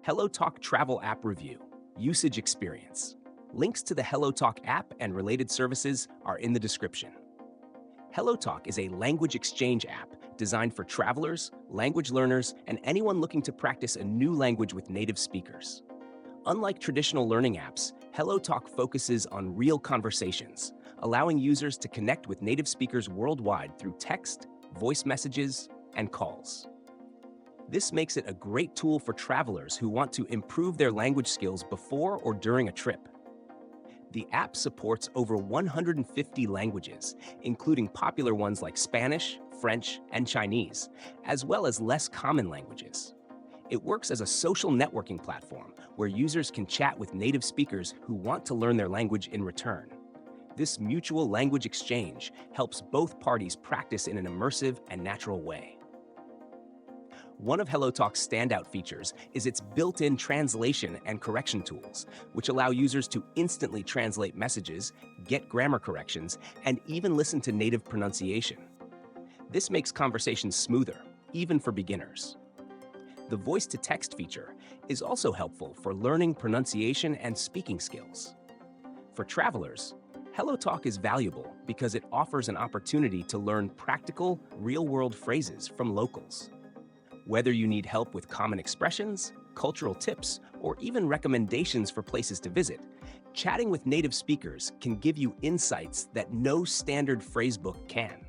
HelloTalk Travel App Review, Usage Experience. Links to the HelloTalk app and related services are in the description. HelloTalk is a language exchange app designed for travelers, language learners, and anyone looking to practice a new language with native speakers. Unlike traditional learning apps, HelloTalk focuses on real conversations, allowing users to connect with native speakers worldwide through text, voice messages, and calls. This makes it a great tool for travelers who want to improve their language skills before or during a trip. The app supports over 150 languages, including popular ones like Spanish, French, and Chinese, as well as less common languages. It works as a social networking platform where users can chat with native speakers who want to learn their language in return. This mutual language exchange helps both parties practice in an immersive and natural way. One of HelloTalk's standout features is its built-in translation and correction tools, which allow users to instantly translate messages, get grammar corrections, and even listen to native pronunciation. This makes conversations smoother, even for beginners. The voice-to-text feature is also helpful for learning pronunciation and speaking skills. For travelers, HelloTalk is valuable because it offers an opportunity to learn practical, real-world phrases from locals. Whether you need help with common expressions, cultural tips, or even recommendations for places to visit, chatting with native speakers can give you insights that no standard phrasebook can.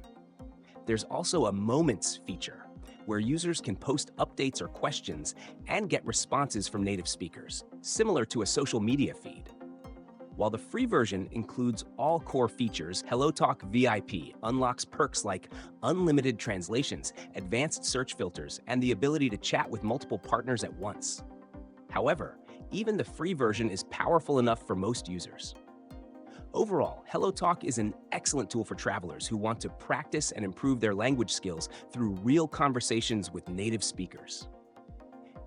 There's also a Moments feature, where users can post updates or questions and get responses from native speakers, similar to a social media feed. While the free version includes all core features, HelloTalk VIP unlocks perks like unlimited translations, advanced search filters, and the ability to chat with multiple partners at once. However, even the free version is powerful enough for most users. Overall, HelloTalk is an excellent tool for travelers who want to practice and improve their language skills through real conversations with native speakers.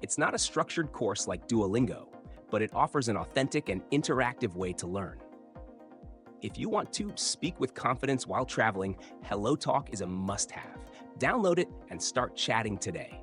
It's not a structured course like Duolingo, but it offers an authentic and interactive way to learn. If you want to speak with confidence while traveling, HelloTalk is a must-have. Download it and start chatting today.